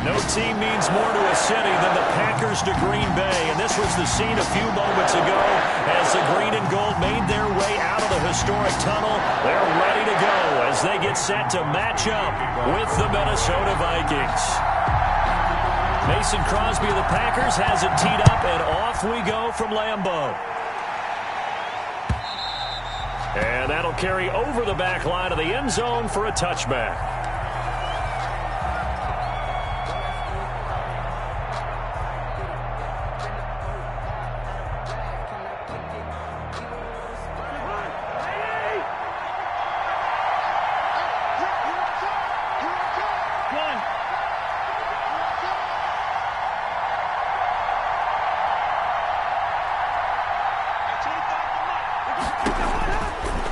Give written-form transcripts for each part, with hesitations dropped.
No team means more to a city than the Packers to Green Bay, and this was the scene a few moments ago as the green and gold made their way out of the historic tunnel. They're ready to go as they get set to match up with the Minnesota Vikings. Mason Crosby of the Packers has it teed up, and off we go from Lambeau. And that'll carry over the back line of the end zone for a touchback.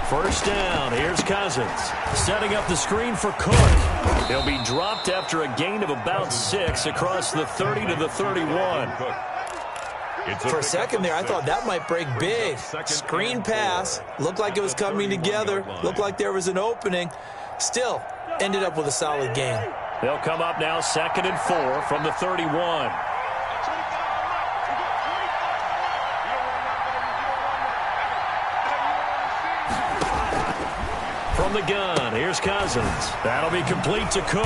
First down, here's Cousins. Setting up the screen for Cook. He'll be dropped after a gain of about 6 across the 30 to the 31. For a second there, I thought that might break big. Screen pass. Looked like it was coming together. Looked like there was an opening. Still, ended up with a solid gain. They'll come up now 2nd and 4 from the 31. From the gun, here's Cousins. That'll be complete to Cook.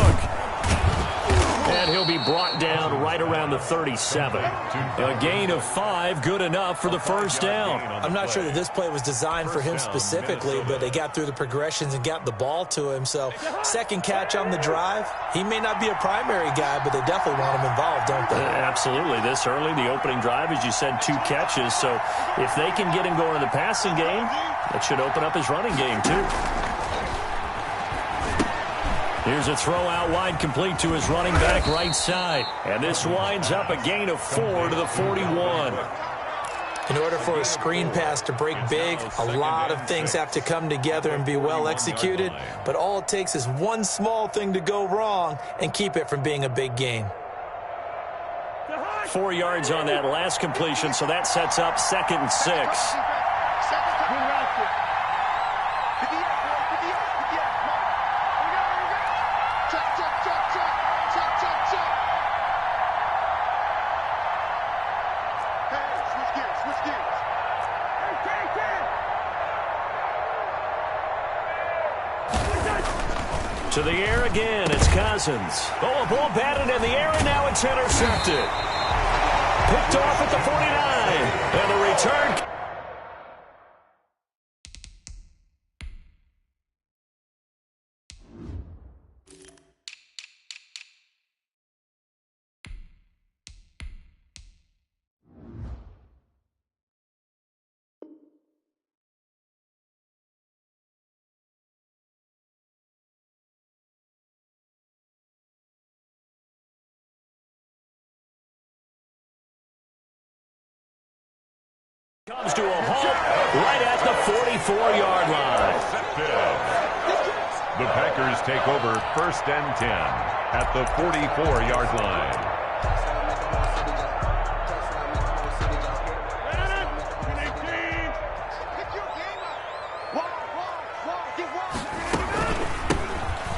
And he'll be brought down right around the 37. A gain of 5, good enough for the first down. I'm not sure that this play was designed for him specifically, but they got through the progressions and got the ball to him. So, second catch on the drive. He may not be a primary guy, but they definitely want him involved, don't they? Absolutely. This early, the opening drive, as you said, 2 catches. So, if they can get him going in the passing game, that should open up his running game, too. Here's a throw out wide, complete to his running back right side. And this winds up a gain of 4 to the 41. In order for a screen pass to break big, a lot of things have to come together and be well executed. But all it takes is one small thing to go wrong and keep it from being a big gain. 4 yards on that last completion, so that sets up 2nd and 6. To the air again, it's Cousins. Oh, a ball batted in the air, and now it's intercepted. Picked off at the 49. And the return. Comes to a halt right at the 44-yard line. The Packers take over 1st and 10 at the 44-yard line.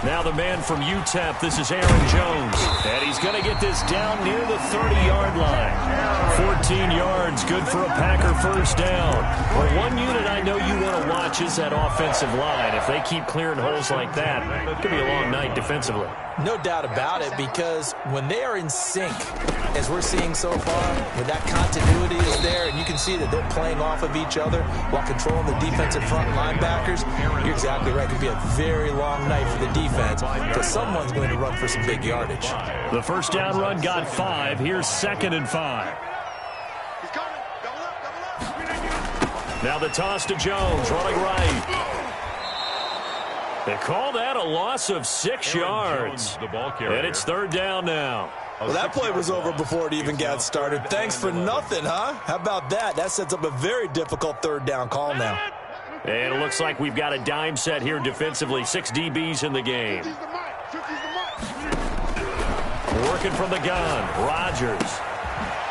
Now the man from UTEP, this is Aaron Jones. And he's going to get this down near the 30-yard line. 14 yards, good for a Packer first down. Well, one unit I know you want to watch is that offensive line. If they keep clearing holes like that, it could be a long night defensively. No doubt about it, because when they are in sync, as we're seeing so far, when that continuity is there, and you can see that they're playing off of each other while controlling the defensive front linebackers, you're exactly right. It could be a very long night for the defense, because someone's going to run for some big yardage. The first down run got 5. Here's 2nd and 5. Now the toss to Jones, running right. They call that a loss of 6 yards. And it's 3rd down now. Well, that play was over before it even got started. Thanks for nothing, huh? How about that? That sets up a very difficult 3rd down call now. And it looks like we've got a dime set here defensively. 6 DBs in the game. Working from the gun, Rodgers.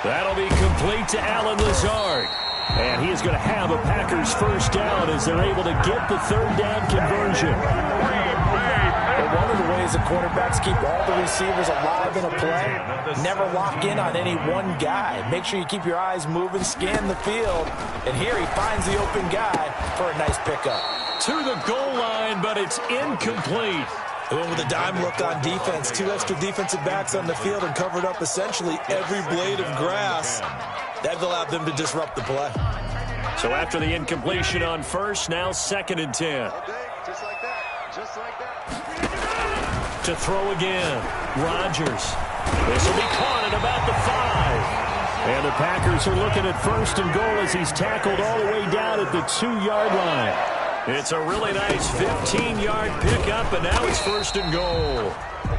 That'll be complete to Allen Lazard. And he is going to have a Packers first down as they're able to get the 3rd down conversion. one of the ways the quarterbacks keep all the receivers alive in a play, never lock in on any one guy. Make sure you keep your eyes moving, scan the field, and here he finds the open guy for a nice pickup. To the goal line, but it's incomplete. They went with a dime look on defense. 2 extra defensive backs on the field and covered up essentially every blade of grass. That allowed them to disrupt the play. So after the incompletion on first, now 2nd and 10. Just like that. To throw again, Rodgers. This will be caught at about the 5. And the Packers are looking at 1st and goal as he's tackled all the way down at the 2-yard line. It's a really nice 15-yard pickup, and now it's 1st and goal.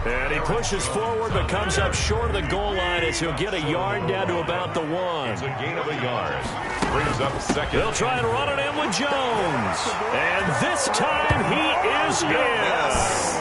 And he pushes forward but comes up short of the goal line as he'll get a yard down to about the 1. It's a gain of a yard. Brings up 2nd. They'll try and run it in with Jones. And this time he is in.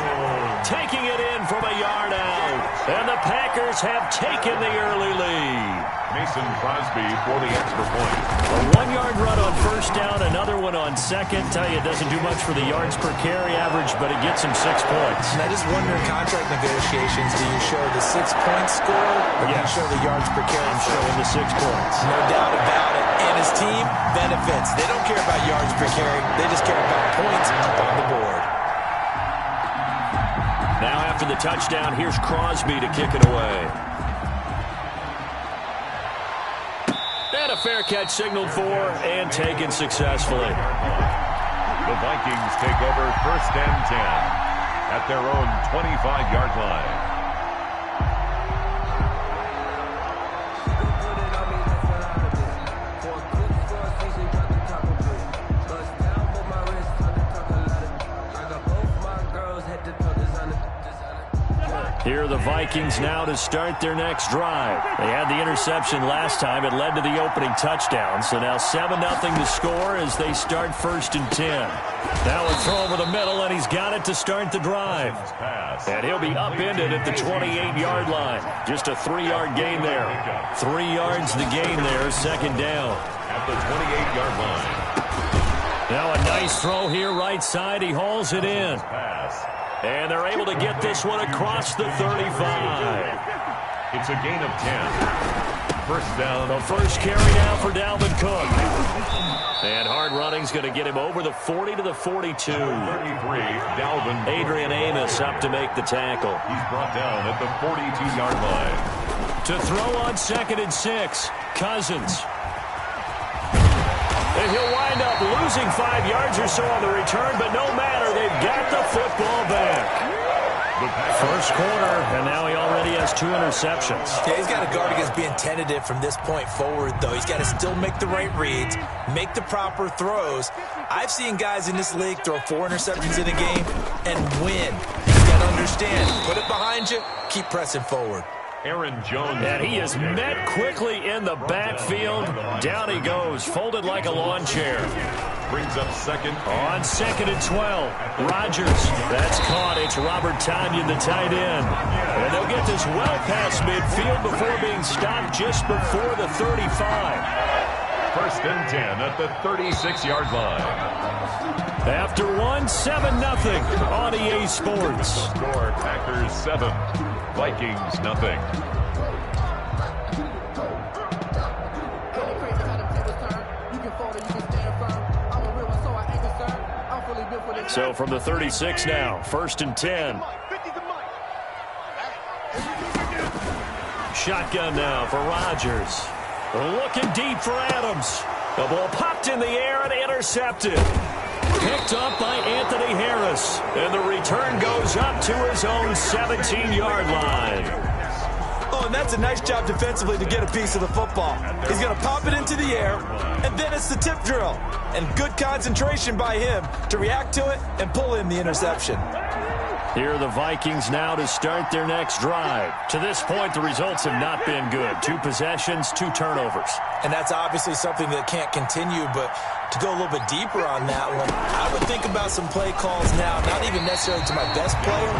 Taking it in from a yard out. And the Packers have taken the early lead. Mason Crosby for the extra point. A 1-yard run on 1st down, another one on 2nd. Tell you, it doesn't do much for the yards per carry average, but it gets him 6 points. And I just wonder in contract negotiations, do you show the 6-point score or do you show the yards per carry? I'm showing the 6 points. No doubt about it. And his team benefits. They don't care about yards per carry. They just care about points up on the board. Now after the touchdown, here's Crosby to kick it away. And a fair catch signaled for and taken successfully. The Vikings take over 1st and 10 at their own 25-yard line. Here are the Vikings now to start their next drive. They had the interception last time. It led to the opening touchdown. So now 7-0 to score as they start 1st and 10. Now a throw over the middle, and he's got it to start the drive. And he'll be upended at the 28-yard line. Just a 3-yard gain there. 3 yards the gain there, 2nd down. At the 28-yard line. Now a nice throw here, right side. He hauls it in. And they're able to get this one across the 35. It's a gain of 10. 1st down. The first carry now for Dalvin Cook. And hard running's going to get him over the 40 to the 42. 33, Dalvin. Adrian Amos up to make the tackle. He's brought down at the 42-yard line. To throw on 2nd and 6, Cousins. And he'll wind up losing 5 yards or so on the return, but no matter, they've got the football back. First quarter, and now he already has 2 interceptions. Yeah, he's got to guard against being tentative from this point forward, though. He's got to still make the right reads, make the proper throws. I've seen guys in this league throw 4 interceptions in a game and win. He's got to understand, put it behind you, keep pressing forward. Aaron Jones. And he is met quickly in the backfield. Down he goes, folded like a lawn chair. Brings up 2nd. On 2nd and 12, Rodgers. That's caught. It's Robert Tonyan, the tight end. And they'll get this well past midfield before being stopped just before the 35. 1st and 10 at the 36-yard line. After 1, 7-0 on EA Sports. Score, Packers 7, Vikings nothing. So from the 36 now, 1st and 10. Shotgun now for Rodgers. Looking deep for Adams. The ball popped in the air and intercepted. Picked up by Anthony Harris. And the return goes up to his own 17-yard line. Oh, and that's a nice job defensively to get a piece of the football. He's going to pop it into the air, and then it's the tip drill. And good concentration by him to react to it and pull in the interception. Here are the Vikings now to start their next drive. To this point, the results have not been good. 2 possessions, 2 turnovers. And that's obviously something that can't continue, but to go a little bit deeper on that one, I would think about some play calls now, not even necessarily to my best player,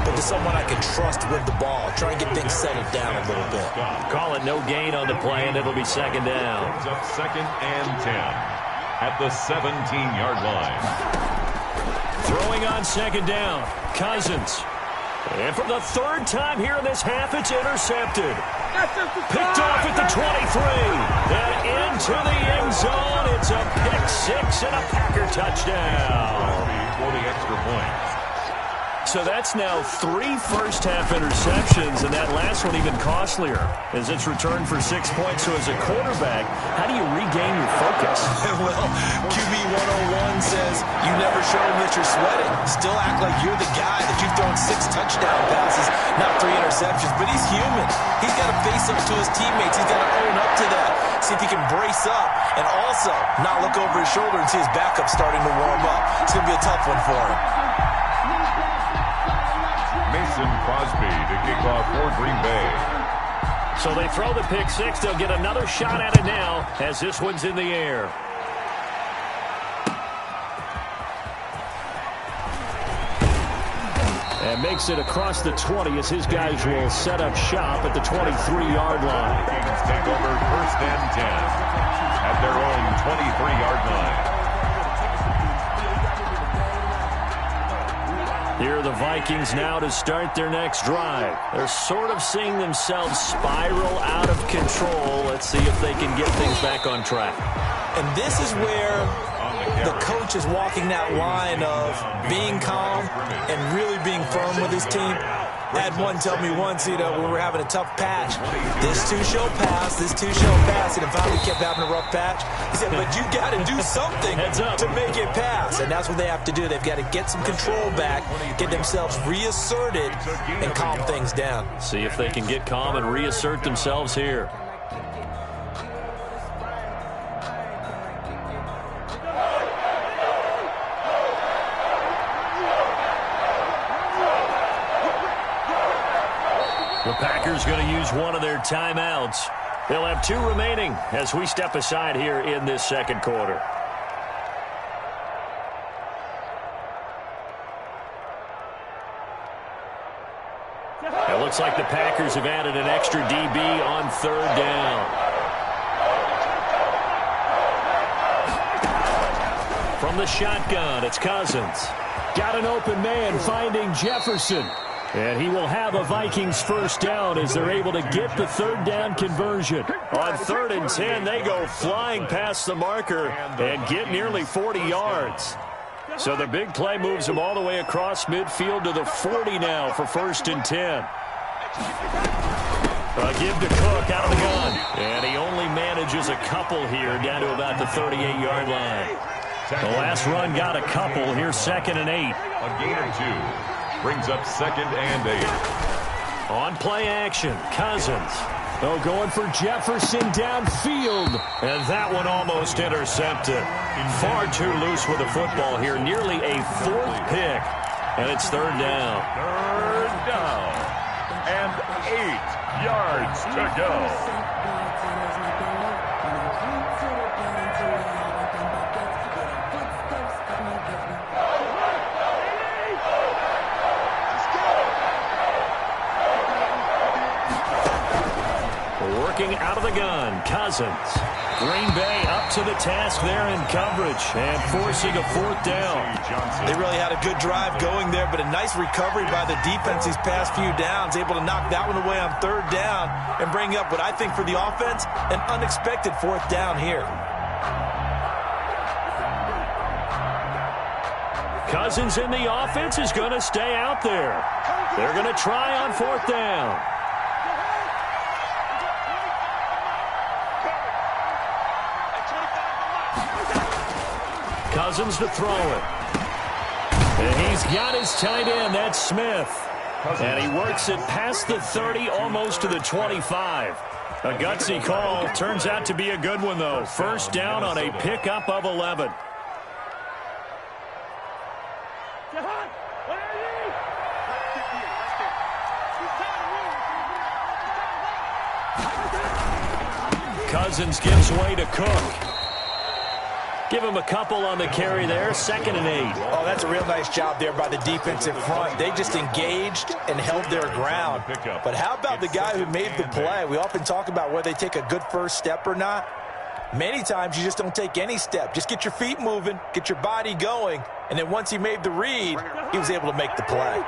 but to someone I can trust with the ball. Try and get things settled down a little bit. Call it no gain on the play, and it'll be 2nd down. Brings up 2nd and 10 at the 17-yard line. Throwing on second down. Cousins. And for the third time here in this half, it's intercepted. Picked off at the 23. And into the end zone. It's a pick six and a Packer touchdown. For the extra point. So that's now 3 first-half interceptions, and that last one even costlier as it's returned for 6 points. So as a quarterback, how do you regain your focus? Well, QB 101 says you never show him that you're sweating. Still act like you're the guy that you've thrown 6 touchdown passes, not 3 interceptions. But he's human. He's got to face up to his teammates. He's got to own up to that. See if he can brace up and also not look over his shoulder and see his backup starting to warm up. It's going to be a tough one for him. Mason Crosby to kick off for Green Bay. So they throw the pick six. They'll get another shot at it now as this one's in the air. And makes it across the 20 as his guys will set up shop at the 23-yard line. Vikings take over first and 10 at their own 23-yard line. Here are the Vikings now to start their next drive. They're sort of seeing themselves spiral out of control. Let's see if they can get things back on track. And this is where the coach is walking that line of being calm and really being firm with his team. I had one tell me once, when we were having a tough patch, this too shall pass, this too shall pass, and if we kept having a rough patch, he said, but you got to do something to make it pass, and that's what they have to do. They've got to get some control back, get themselves reasserted, and calm things down. See if they can get calm and reassert themselves here. The Packers going to use one of their timeouts. They'll have 2 remaining as we step aside here in this second quarter. It looks like the Packers have added an extra DB on third down. From the shotgun, it's Cousins. Got an open man finding Jefferson. And he will have a Vikings first down as they're able to get the third down conversion. On 3rd and 10, they go flying past the marker and get nearly 40 yards. So the big play moves them all the way across midfield to the 40 now for 1st and 10. A give to Cook out of the gun. And he only manages a couple here down to about the 38-yard line. The last run got a couple. Here's 2nd and 8. A gain of 2. Brings up 2nd and 8. On play action, Cousins. Oh, going for Jefferson downfield. And that one almost intercepted. Far too loose with the football here. Nearly a 4th pick. And it's 3rd down. 3rd down. And 8 yards to go. Working out of the gun, Cousins. Green Bay up to the task there in coverage and forcing a 4th down. They really had a good drive going there, but a nice recovery by the defense these past few downs, able to knock that one away on 3rd down and bring up what I think for the offense, an unexpected 4th down here. Cousins in the offense is going to stay out there. They're going to try on 4th down. Cousins to throw it. And he's got his tight end. That's Smith. And he works it past the 30, almost to the 25. A gutsy call. Turns out to be a good one, though. First down on a pickup of 11. Cousins gives way to Cook. Give him a couple on the carry there. 2nd and 8. Oh, that's a real nice job there by the defensive front. They just engaged and held their ground. But how about the guy who made the play? We often talk about whether they take a good first step or not. Many times you just don't take any step. Just get your feet moving, get your body going, and then once he made the read, he was able to make the play.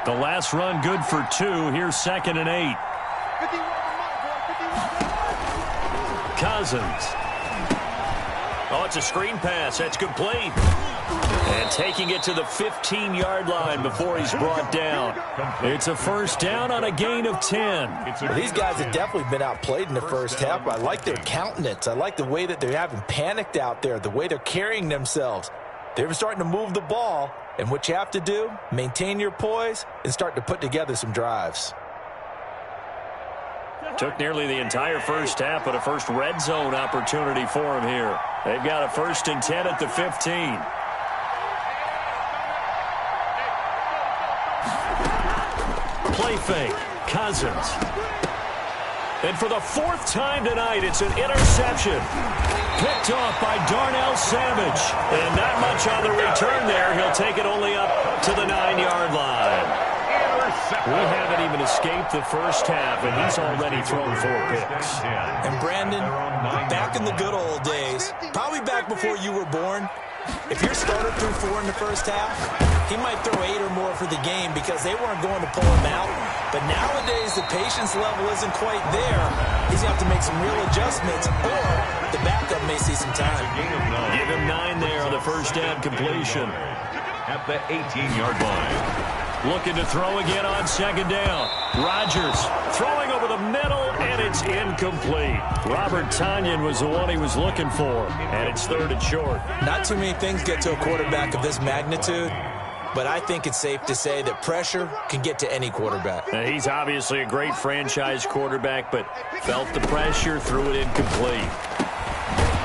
The last run good for 2. Here's 2nd and 8. Cousins. Oh, it's a screen pass. That's complete. And taking it to the 15-yard line before he's brought down. It's a first down on a gain of 10. Well, these guys have definitely been outplayed in the first half. I like their countenance. I like the way that they're having panicked out there, the way they're carrying themselves. They're starting to move the ball, and what you have to do, maintain your poise and start to put together some drives. Took nearly the entire first half, but a first red zone opportunity for him here. They've got a 1st and 10 at the 15. Play fake. Cousins. And for the 4th time tonight, it's an interception. Picked off by Darnell Savage. And not much on the return there. He'll take it only up to the 9-yard line. We haven't even escaped the first half, and he's already thrown 4 picks. And Brandon, back in the good old days, probably back before you were born, if your starter threw 4 in the first half, he might throw 8 or more for the game because they weren't going to pull him out. But nowadays, the patience level isn't quite there. He's going to have to make some real adjustments, or the backup may see some time. Give him 9 there on the first down completion. At the 18-yard line. Looking to throw again on 2nd down. Rodgers throwing over the middle, and it's incomplete. Robert Tonyan was the one he was looking for, and it's 3rd and short. Not too many things get to a quarterback of this magnitude, but I think it's safe to say that pressure can get to any quarterback. Now, he's obviously a great franchise quarterback, but felt the pressure, threw it incomplete.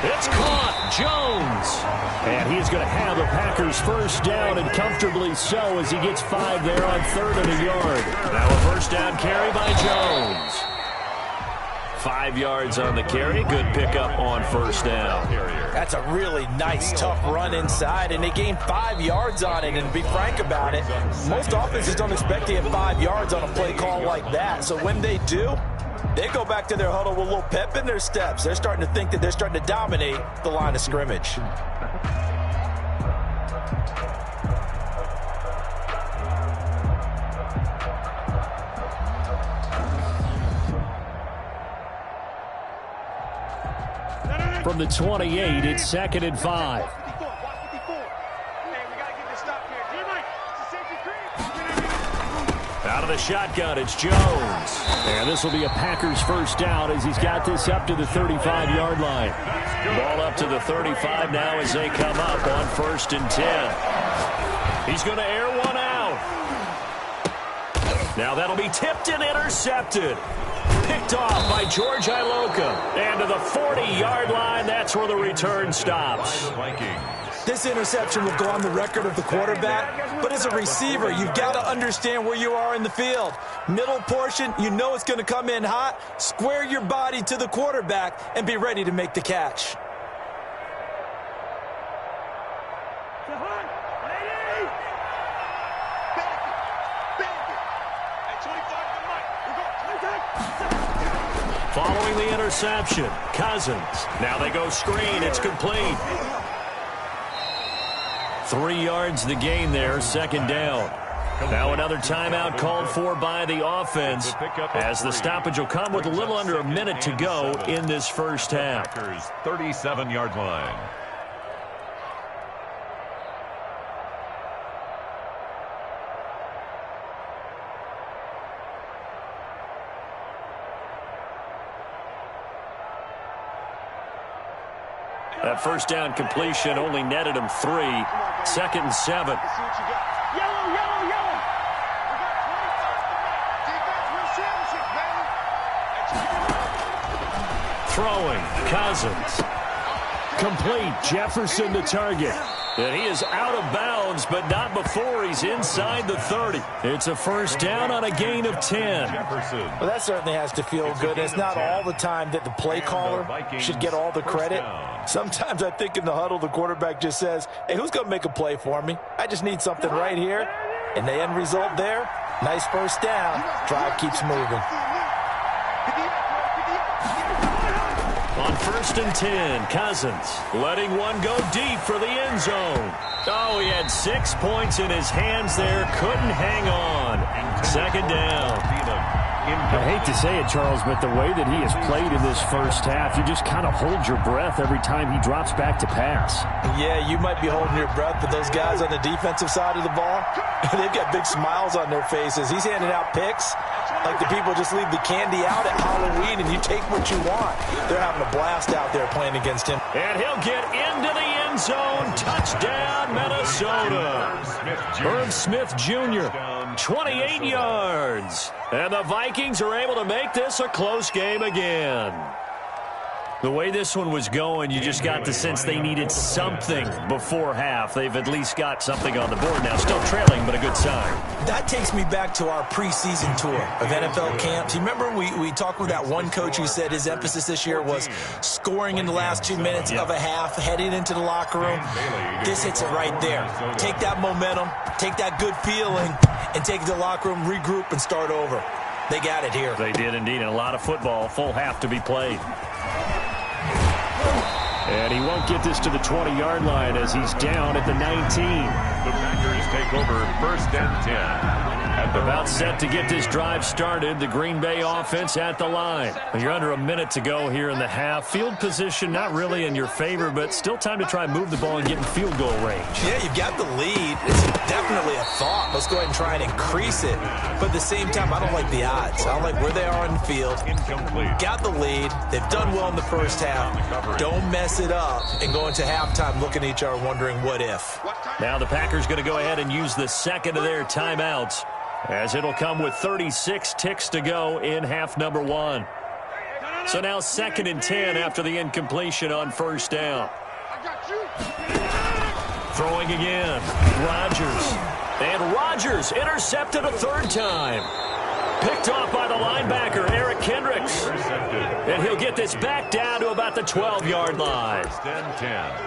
It's caught. Jones. And he's going to have the Packers first down, and comfortably so, as he gets 5 there on 3rd and a yard. Now a first down carry by Jones. 5 yards on the carry. Good pickup on first down. That's a really nice, tough run inside, and they gained 5 yards on it. And to be frank about it, most offenses don't expect to get 5 yards on a play call like that. So when they do, they go back to their huddle with a little pep in their steps. They're starting to think that they're starting to dominate the line of scrimmage. From the 28, it's 2nd and 5. Out of the shotgun, it's Jones. And this will be a Packers first down as he's got this up to the 35-yard line. Ball up to the 35 now as they come up on 1st and 10. He's going to air one out. Now that'll be tipped and intercepted. Picked off by George Iloka. And to the 40-yard line, that's where the return stops. This interception will go on the record of the quarterback, but as a receiver, you've got to understand where you are in the field. Middle portion, you know it's going to come in hot. Square your body to the quarterback and be ready to make the catch. Following the interception, Cousins. Now they go screen. It's complete. 3 yards the gain there, 2nd down. Now another timeout called for by the offense as the stoppage will come with a little under a minute to go in this first half. 37-yard line. That first down completion only netted him 3. 2nd and 7. Throwing, Cousins. Complete, Jefferson to target. And he is out of bounds, but not before he's inside the 30. It's a first down on a gain of 10. Well, that certainly has to feel good. It's not all the time that the play caller should get all the credit. Sometimes I think in the huddle, the quarterback just says, hey, who's going to make a play for me? I just need something right here. And the end result there, nice first down. Drive keeps moving. On 1st and 10, Cousins letting one go deep for the end zone. Oh, he had 6 points in his hands there. Couldn't hang on. 2nd down. I hate to say it, Charles, but the way that he has played in this first half, you just kind of hold your breath every time he drops back to pass. Yeah, you might be holding your breath, but those guys on the defensive side of the ball, they've got big smiles on their faces. He's handing out picks like the people just leave the candy out at Halloween and you take what you want. They're having a blast out there playing against him. And he'll get into the end zone. Touchdown, Minnesota. Herb Smith Jr., 28 yards. And the Vikings are able to make this a close game again. The way this one was going, you just got the sense they needed something before half. They've at least got something on the board now. Still trailing, but a good sign. That takes me back to our preseason tour of NFL camps. You remember we talked with that one coach who said his emphasis this year was scoring in the last 2 minutes of a half, heading into the locker room. This hits it right there. Take that momentum, take that good feeling, and take it to the locker room, regroup, and start over. They got it here. They did indeed, and a lot of football, full half to be played. And he won't get this to the 20-yard line as he's down at the 19. The Packers take over 1st and 10. About set to get this drive started. The Green Bay offense at the line. You're under a minute to go here in the half. Field position not really in your favor, but still time to try and move the ball and get in field goal range. Yeah, you've got the lead. It's definitely a thought. Let's go ahead and try and increase it. But at the same time, I don't like the odds. I don't like where they are on the field. Incomplete. Got the lead. They've done well in the first half. Don't mess it up and go into halftime looking at each other wondering what if. Now the Packers going to go ahead and use the second of their timeouts, as it'll come with 36 ticks to go in half number 1. So now 2nd and 10 after the incompletion on 1st down. Throwing again. Rodgers. And Rodgers intercepted a 3rd time. Picked off by the linebacker, Eric Kendricks. And he'll get this back down to about the 12-yard line.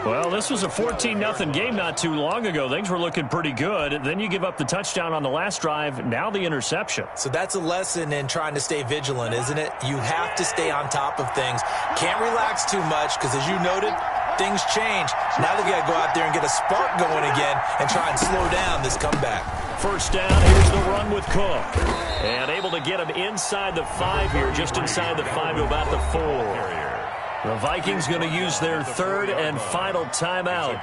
Well, this was a 14-0 game not too long ago. Things were looking pretty good. Then you give up the touchdown on the last drive. Now the interception. So that's a lesson in trying to stay vigilant, isn't it? You have to stay on top of things. Can't relax too much because, as you noted, things change. Now they've got to go out there and get a spark going again and try and slow down this comeback. 1st down, here's the run with Cook. And able to get him inside the 5 here, just inside the 5 to about the 4. The Vikings going to use their 3rd and final timeout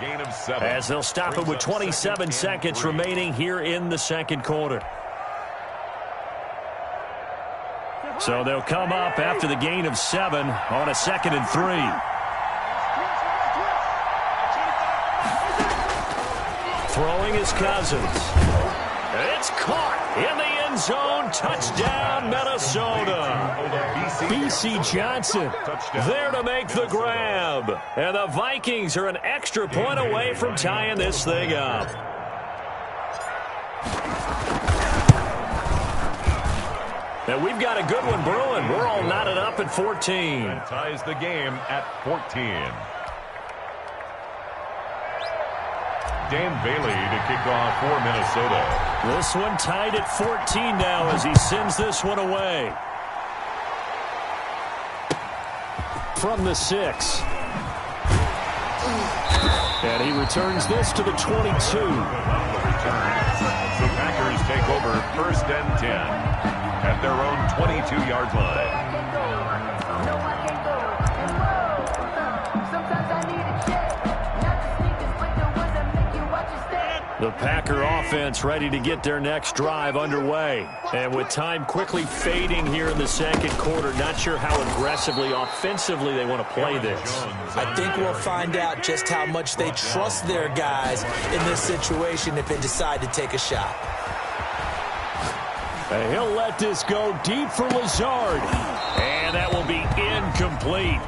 as they'll stop it with 27 seconds remaining here in the 2nd quarter. So they'll come up after the gain of 7 on a 2nd and 3. Throwing is Cousins. It's caught in the end zone. Touchdown, Minnesota. B.C. Johnson there to make the grab. And the Vikings are an extra point away from tying this thing up. And we've got a good one brewing. We're all knotted up at 14. And ties the game at 14. Dan Bailey to kick off for Minnesota. This one tied at 14 now as he sends this one away. From the 6. And he returns this to the 22. The Packers take over 1st and 10 at their own 22-yard line. The Packer offense ready to get their next drive underway. And with time quickly fading here in the 2nd quarter, not sure how aggressively, offensively they want to play this. I think we'll find out just how much they trust their guys in this situation if they decide to take a shot. And he'll let this go deep for Lazard. And that will be incomplete.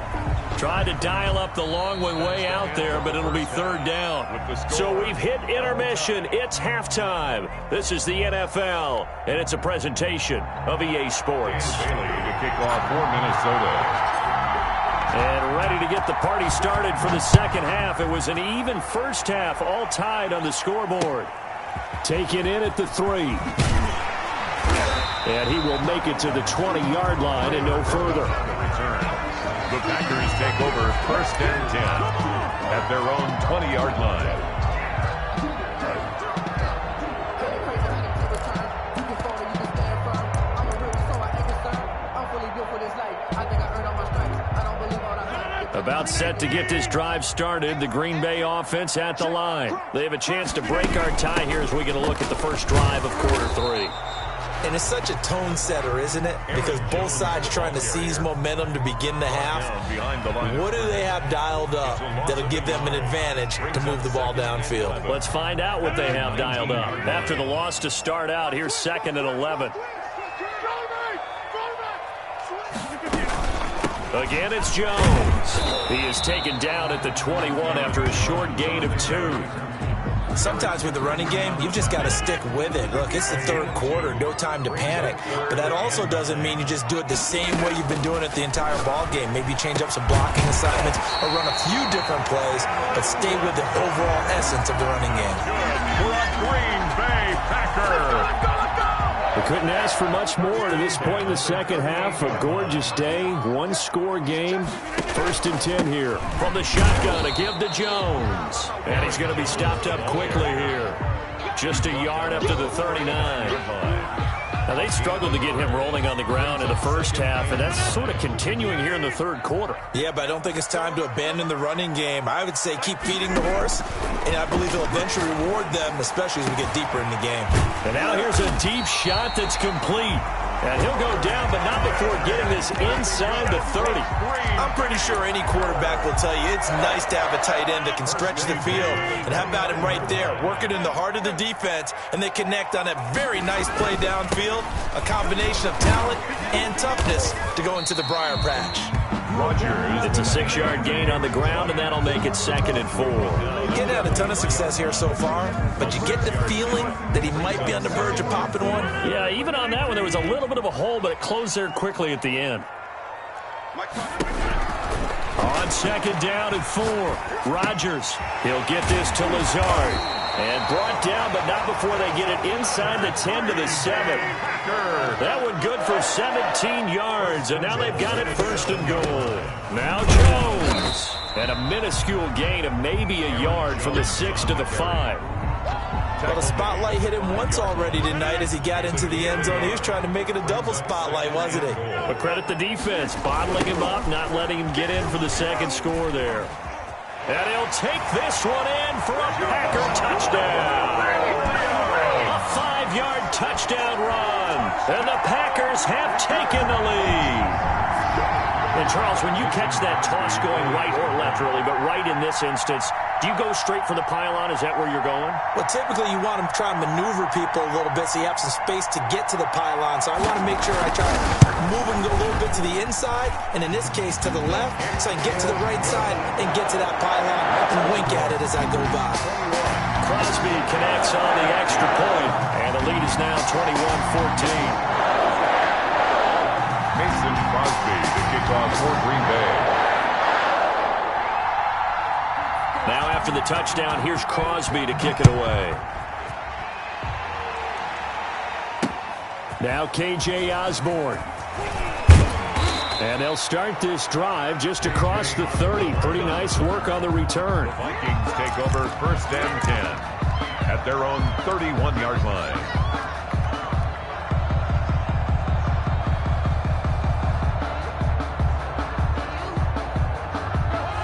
Tried to dial up the long one way out there, but it'll be 3rd down. So we've hit intermission. It's halftime. This is the NFL, and it's a presentation of EA Sports. Bailey to kick off for Minnesota. And ready to get the party started for the 2nd half. It was an even first half, all tied on the scoreboard. Taken in at the 3. And he will make it to the 20-yard line and no further. The Packers take over 1st and 10 at their own 20-yard line. About set to get this drive started. The Green Bay offense at the line. They have a chance to break our tie here as we get a look at the first drive of quarter 3. And it's such a tone setter, isn't it? Because both sides trying to seize momentum to begin the half. What do they have dialed up that'll give them an advantage to move the ball downfield? Let's find out what they have dialed up. After the loss to start out, here's 2nd and 11. Again, it's Jones. He is taken down at the 21 after a short gain of 2. Sometimes with the running game, you've just got to stick with it. Look, it's the 3rd quarter, no time to panic. But that also doesn't mean you just do it the same way you've been doing it the entire ball game. Maybe change up some blocking assignments or run a few different plays, but stay with the overall essence of the running game. For a Green Bay Packer. We couldn't ask for much more to this point in the second half. A gorgeous day, 1-score game. 1st and 10 here. From the shotgun, a give to Jones. And he's going to be stopped up quickly here. Just a yard up to the 39. Now, they struggled to get him rolling on the ground in the first half, and that's sort of continuing here in the 3rd quarter. Yeah, but I don't think it's time to abandon the running game. I would say keep feeding the horse, and I believe it'll eventually reward them, especially as we get deeper in the game. And now here's a deep shot that's complete. And he'll go down, but not before getting this inside the 30. I'm pretty sure any quarterback will tell you it's nice to have a tight end that can stretch the field. And how about him right there, working in the heart of the defense, and they connect on a very nice play downfield, a combination of talent and toughness to go into the briar patch. Rodgers. It's a 6-yard gain on the ground, and that'll make it 2nd and 4. Getting had a ton of success here so far, but you get the feeling that he might be on the verge of popping one. Yeah, even on that one, there was a little bit of a hole, but it closed there quickly at the end. On 2nd down and 4, Rodgers. He'll get this to Lazard. And brought down, but not before they get it inside the 10 to the 7. That one good for 17 yards, and now they've got it 1st and goal. Now Jones. And a minuscule gain of maybe a yard from the 6 to the 5. Well, the spotlight hit him once already tonight as he got into the end zone. He was trying to make it a double spotlight, wasn't he? But credit the defense, bottling him up, not letting him get in for the 2nd score there. And he'll take this one in for a Packer touchdown. A 5-yard touchdown run. And the Packers have taken the lead. And, Charles, when you catch that toss going right or left, really, but right in this instance, do you go straight for the pylon? Is that where you're going? Well, typically you want to try and maneuver people a little bit so you have some space to get to the pylon. So I want to make sure I try to move them a little bit to the inside, and in this case to the left, so I can get to the right side and get to that pylon and wink at it as I go by. Crosby connects on the extra point, and the lead is now 21-14. Mason Crosby to kick off for Green Bay. Now after the touchdown, here's Crosby to kick it away. Now K.J. Osborne. And they'll start this drive just across the 30. Pretty nice work on the return. The Vikings take over 1st and 10 at their own 31-yard line.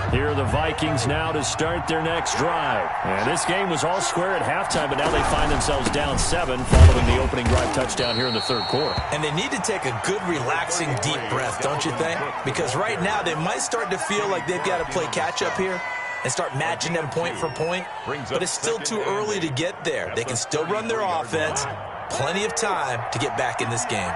Here are the Vikings now to start their next drive. And this game was all square at halftime, but now they find themselves down 7 following the opening drive touchdown here in the 3rd quarter. And they need to take a good, relaxing, deep breath, don't you think? Because right now they might start to feel like they've got to play catch-up here and start matching them point for point. But it's still too early to get there. They can still run their offense. Plenty of time to get back in this game.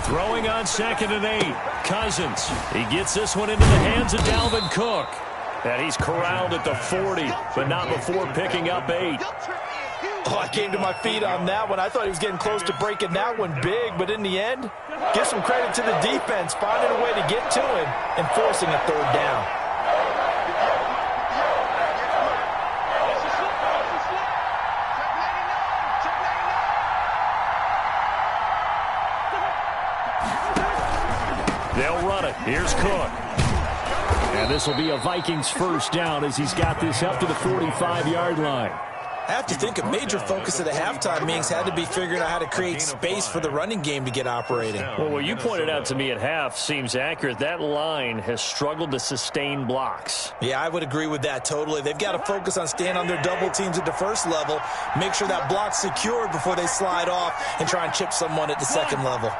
Throwing on 2nd and 8. Cousins. He gets this one into the hands of Dalvin Cook. And he's corralled at the 40, but not before picking up 8. Oh, I came to my feet on that one. I thought he was getting close to breaking that one big, but in the end, give some credit to the defense, finding a way to get to him and forcing a 3rd down. will be a Vikings first down as he's got this up to the 45-yard line. I have to think a major focus of the halftime meetings had to be figuring out how to create space for the running game to get operating. Well, what you pointed out to me at half seems accurate. That line has struggled to sustain blocks. Yeah, I would agree with that totally. They've got to focus on staying on their double teams at the first level, make sure that block's secured before they slide off and try and chip someone at the second level.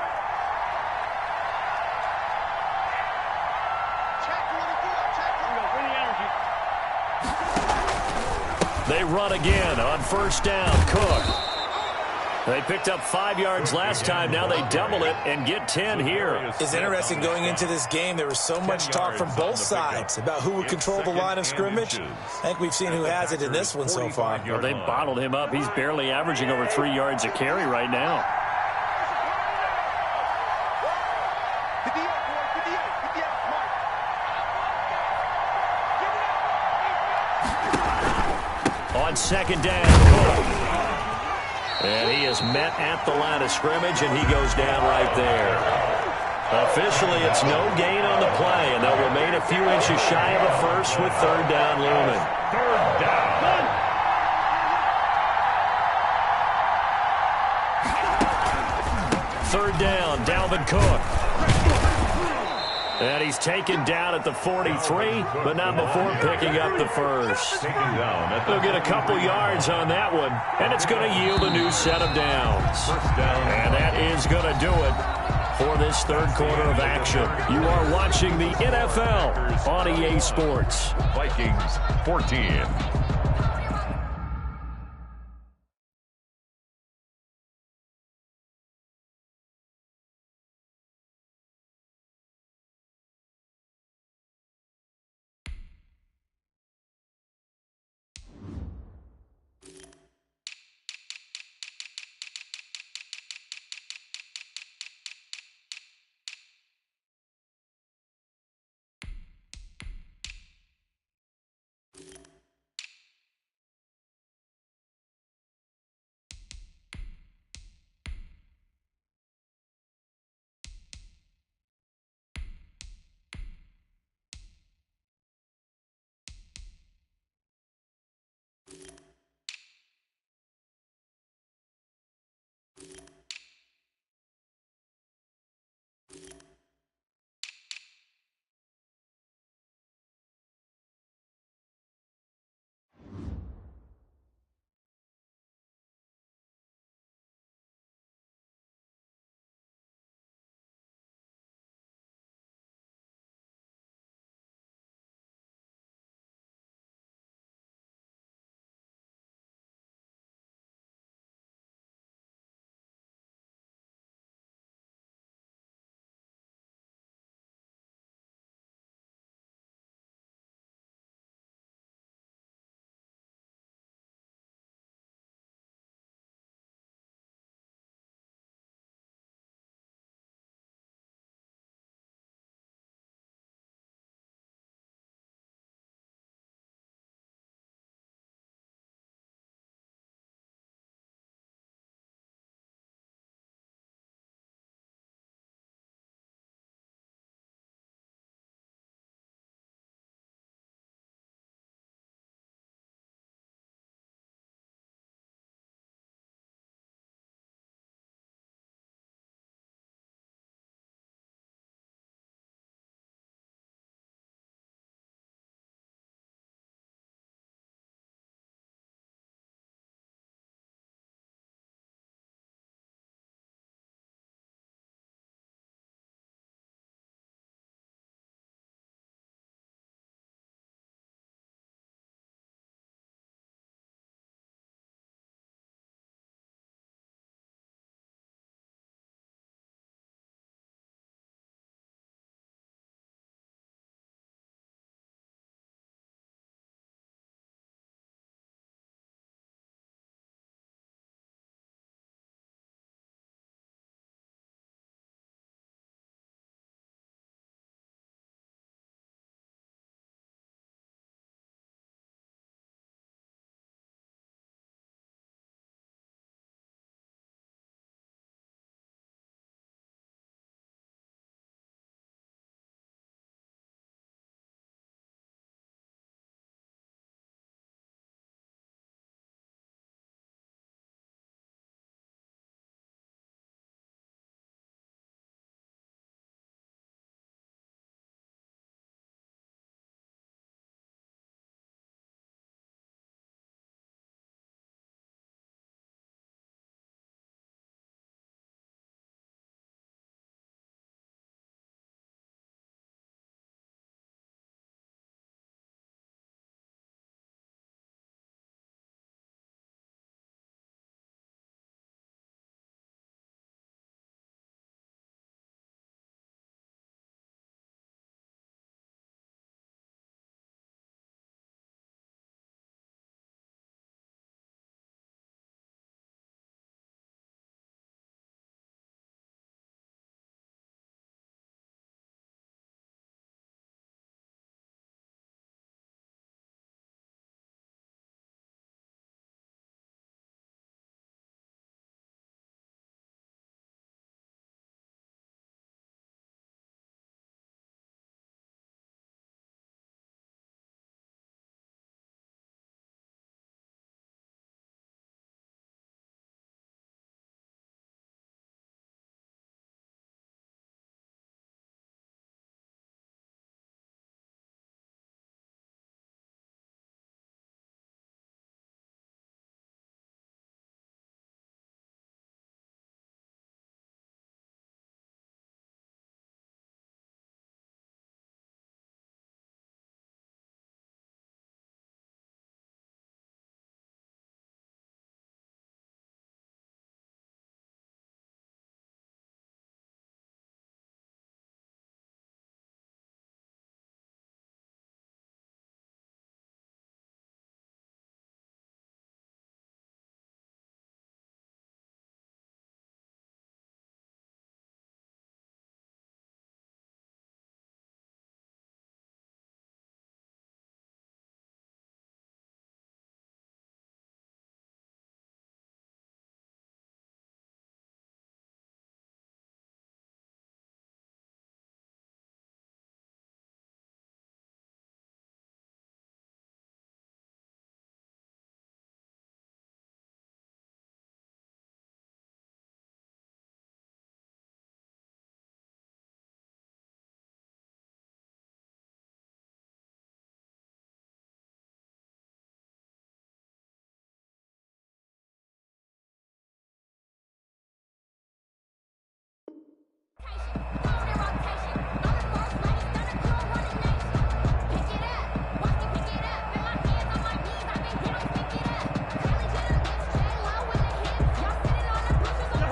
They run again on first down. Cook. They picked up 5 yards last time. Now they double it and get 10 here. It's interesting going into this game. There was so much talk from both sides about who would control the line of scrimmage. I think we've seen who has it in this one so far. Well, they bottled him up. He's barely averaging over 3 yards a carry right now. On second down, Cook. And he is met at the line of scrimmage, and he goes down right there. Officially, it's no gain on the play, and they'll remain a few inches shy of a first with third down looming. Third down. Third down, Dalvin Cook. And he's taken down at the 43, but not before picking up the first. They'll get a couple yards on that one, and it's going to yield a new set of downs. And that is going to do it for this third quarter of action. You are watching the NFL on EA Sports. Vikings 14.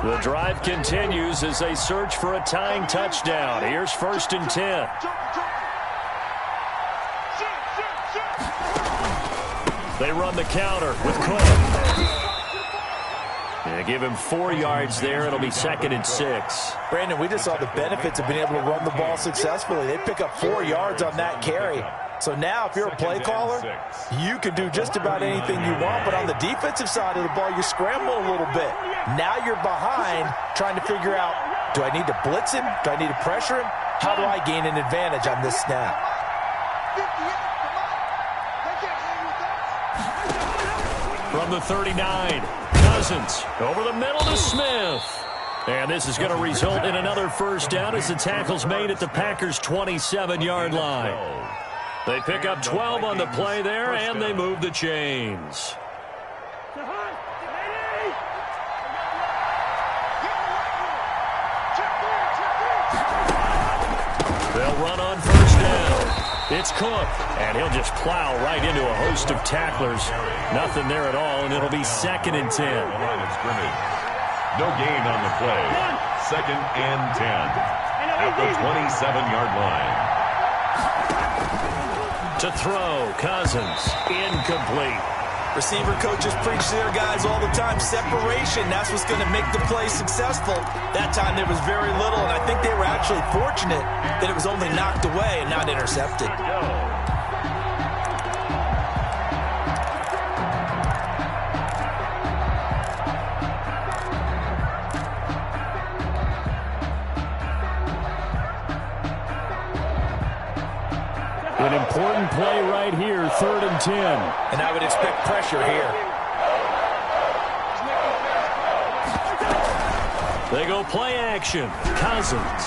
The drive continues as they search for a tying touchdown. Here's 1st and 10. They run the counter with Cook. They give him 4 yards there. It'll be 2nd and 6. Brandon, we just saw the benefits of being able to run the ball successfully. They pick up 4 yards on that carry. So now if you're a play caller, you can do just about anything you want. But on the defensive side of the ball, you're scrambling a little bit. Now you're behind trying to figure out, do I need to blitz him? Do I need to pressure him? How do I gain an advantage on this snap? From the 39, Cousins over the middle to Smith. And this is going to result in another 1st down as the tackle's made at the Packers' 27-yard line. They pick up 12 on the play there, and they move the chains. They'll run on 1st down. It's Cook, and he'll just plow right into a host of tacklers. Nothing there at all, and it'll be 2nd and 10. No gain on the play. 2nd and 10 at the 27-yard line. To throw, Cousins, incomplete. Receiver coaches preach to their guys all the time. Separation, that's what's going to make the play successful. That time there was very little, and I think they were actually fortunate that it was only knocked away and not intercepted. An important play right here, 3rd and 10. And I would expect pressure here. They go play action. Cousins.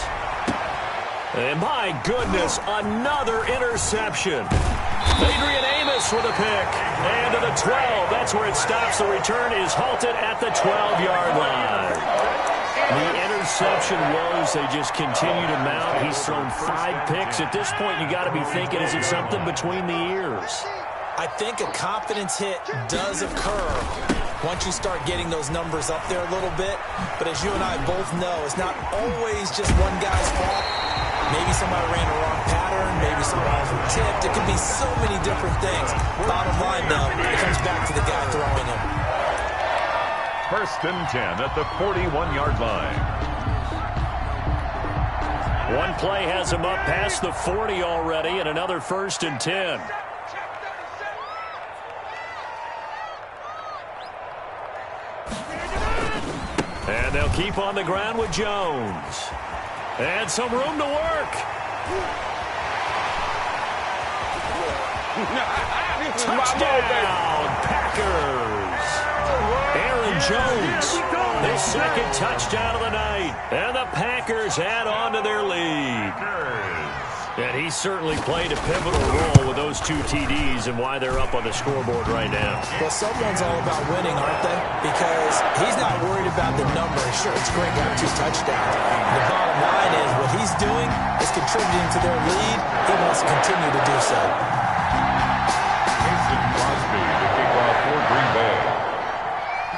And my goodness, another interception. Adrian Amos with a pick. And to the 12. That's where it stops. The return is halted at the 12-yard line. The interception woes, they just continue to mount. He's thrown 5 picks. At this point, you got to be thinking, is it something between the ears? I think a confidence hit does occur once you start getting those numbers up there a little bit. But as you and I both know, it's not always just one guy's fault. Maybe somebody ran the wrong pattern. Maybe some balls were tipped. It could be so many different things. Bottom line, though, it comes back to the guy throwing them. 1st and 10 at the 41-yard line. One play has him up past the 40 already, and another 1st and 10. And they'll keep on the ground with Jones. And some room to work. Touchdown, Packers. Aaron Jones, his 2nd touchdown of the night. And the Packers add on to their lead. And he certainly played a pivotal role with those 2 TDs and why they're up on the scoreboard right now. Well, someone's all about winning, aren't they? Because he's not worried about the number. Sure, it's great to have 2 touchdowns. The bottom line is what he's doing is contributing to their lead. He wants to continue to do so.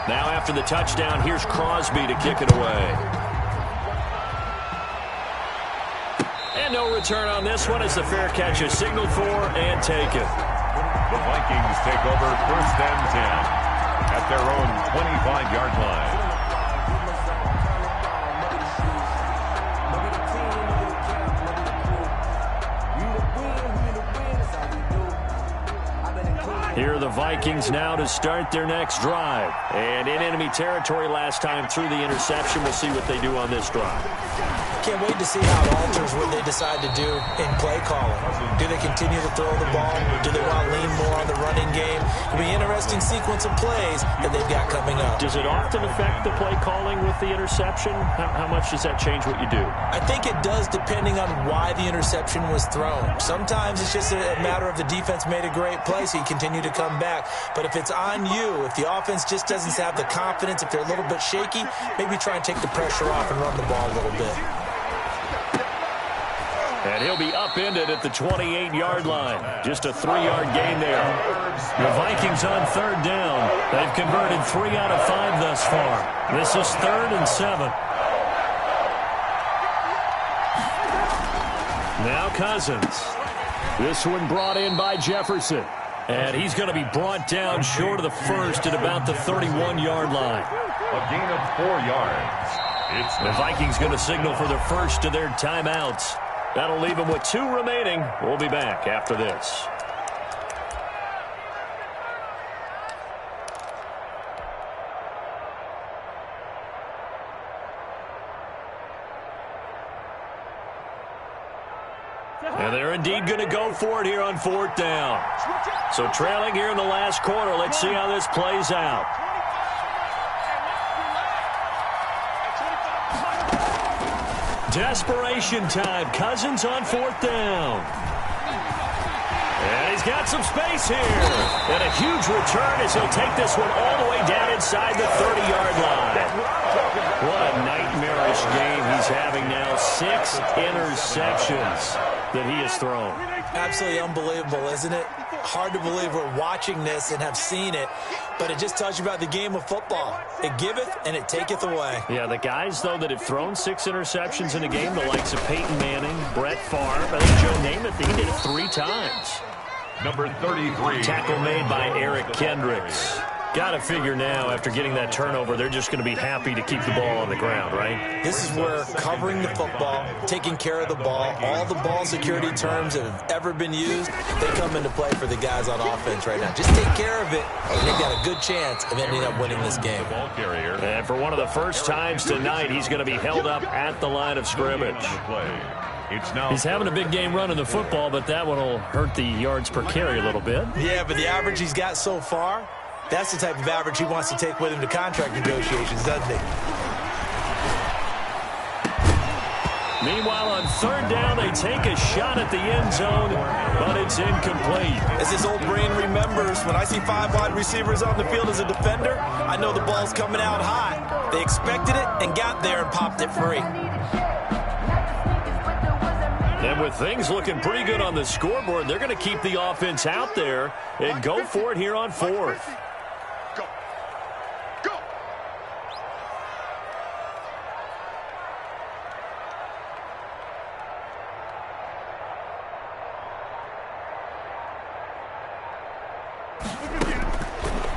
Now after the touchdown, here's Crosby to kick it away. And no return on this one as the fair catch is signaled for and taken. The Vikings take over 1st and 10 at their own 25-yard line. Here are the Vikings now to start their next drive. And in enemy territory last time through the interception. We'll see what they do on this drive. Can't wait to see how it alters what they decide to do in play calling. Do they continue to throw the ball? Do they want to lean more on the running game? It'll be an interesting sequence of plays that they've got coming up. Does it often affect the play calling with the interception? How much does that change what you do? I think it does depending on why the interception was thrown. Sometimes it's just a matter of the defense made a great play, so you continue to come back. But if it's on you, if the offense just doesn't have the confidence, if they're a little bit shaky, maybe try and take the pressure off and run the ball a little bit. And he'll be upended at the 28-yard line. Just a 3-yard gain there. The Vikings on third down. They've converted 3 out of 5 thus far. This is 3rd and 7. Now Cousins. This one brought in by Jefferson. And he's going to be brought down short of the first at about the 31-yard line. A gain of 4 yards. The Vikings going to signal for the first of their timeouts. That'll leave them with 2 remaining. We'll be back after this. And they're indeed going to go for it here on 4th down. So trailing here in the last quarter. Let's see how this plays out. Desperation time. Cousins on 4th down. And he's got some space here. And a huge return as he'll take this one all the way down inside the 30-yard line. What a nightmarish game he's having now. 6 interceptions that he has thrown. Absolutely unbelievable, isn't it? Hard to believe we're watching this and have seen it, but it just tells you about the game of football. It giveth and it taketh away. Yeah, the guys, though, that have thrown 6 interceptions in a game, the likes of Peyton Manning, Brett Favre, I think Joe Namath, he did it 3 times. Number 33. Tackle made by Eric Kendricks. Got to figure now, after getting that turnover, they're just going to be happy to keep the ball on the ground, right? This is where covering the football, taking care of the ball, all the ball security terms that have ever been used, they come into play for the guys on offense right now. Just take care of it, and they've got a good chance of ending up winning this game. And for one of the first times tonight, he's going to be held up at the line of scrimmage. He's having a big game running the football, but that one will hurt the yards per carry a little bit. Yeah, but the average he's got so far, that's the type of average he wants to take with him to contract negotiations, doesn't he? Meanwhile, on 3rd down, they take a shot at the end zone, but it's incomplete. As his old brain remembers, when I see 5 wide receivers on the field as a defender, I know the ball's coming out high. They expected it and got there and popped it free. And with things looking pretty good on the scoreboard, they're going to keep the offense out there and go for it here on 4th.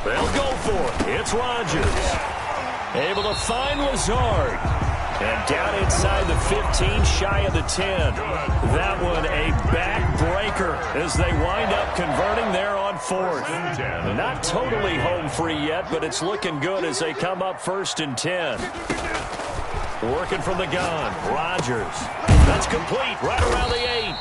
They'll go for it. It's Rodgers. Able to find Lazard. And down inside the 15, shy of the 10. That one a backbreaker as they wind up converting there on 4th. Not totally home free yet, but it's looking good as they come up 1st and 10. Working from the gun. Rodgers. That's complete right around the 8.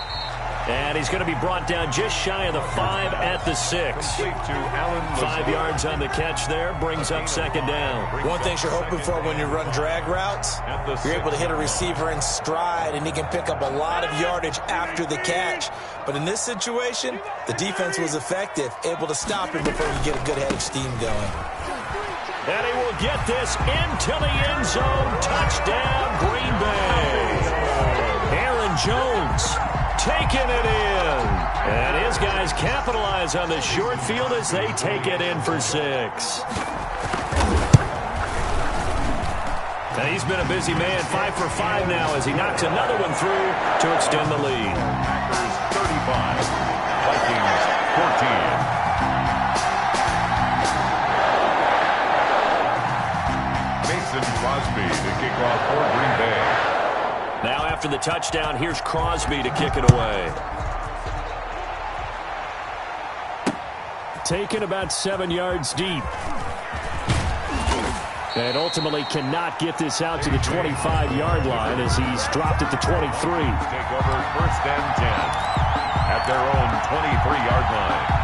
And he's going to be brought down just shy of the 5 at the 6. 5 yards on the catch there, brings up 2nd down. One thing you're hoping for when you run drag routes, you're able to hit a receiver in stride, and he can pick up a lot of yardage after the catch. But in this situation, the defense was effective, able to stop him before he get a good head of steam going. And he will get this into the end zone. Touchdown, Green Bay. Aaron Jones taking it in. And his guys capitalize on the short field as they take it in for 6. And he's been a busy man, 5 for 5 now as he knocks another one through to extend the lead. Packers 35, Vikings 14. Crosby to kick off for Green Bay. Now after the touchdown, here's Crosby to kick it away. Taken about 7 yards deep. And ultimately cannot get this out to the 25-yard line as he's dropped at the 23. Take over 1st and 10 at their own 23-yard line.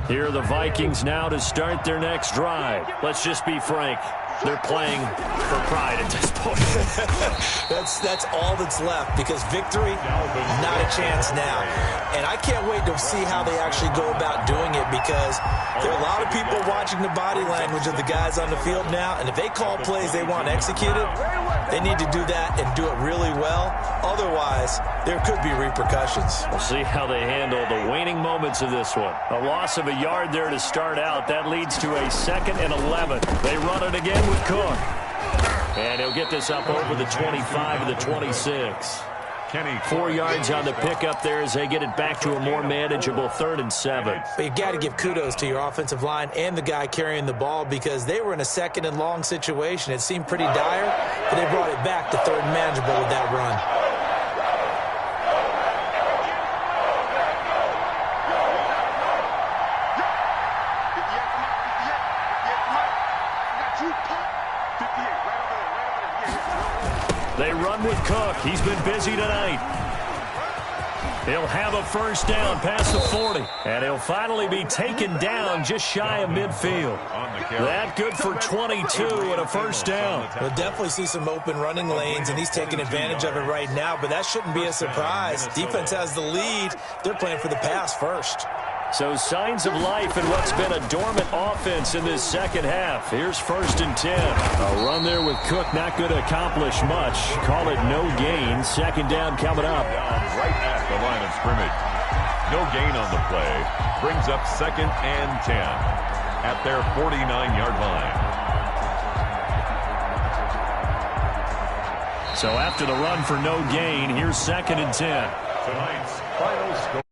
Here are the Vikings now to start their next drive. Let's just be frank. They're playing for pride at this point. That's all that's left, because victory, not a chance now. And I can't wait to see how they actually go about doing it, because there are a lot of people watching the body language of the guys on the field now, and if they call plays they want executed, they need to do that and do it really well. Otherwise, there could be repercussions. We'll see how they handle the waning moments of this one. A loss of a yard there to start out. That leads to a 2nd and 11. They run it again with Cook. And he'll get this up over the 25 of the 26. 4 yards on the pickup there as they get it back to a more manageable 3rd and 7. But you got to give kudos to your offensive line and the guy carrying the ball, because they were in a 2nd and long situation. It seemed pretty dire, but they brought it back to 3rd and manageable with that run. They run with Cook. He's been busy tonight. He'll have a first down past the 40. And he'll finally be taken down just shy of midfield. That good for 22 and a first down. We'll definitely see some open running lanes, and he's taking advantage of it right now, but that shouldn't be a surprise. Defense has the lead. They're playing for the pass first. So signs of life in what's been a dormant offense in this second half. Here's 1st and 10. A run there with Cook, not going to accomplish much. Call it no gain. 2nd down coming up. Right at the line of scrimmage. No gain on the play. Brings up 2nd and 10 at their 49-yard line. So after the run for no gain, here's 2nd and 10. Tonight's final score.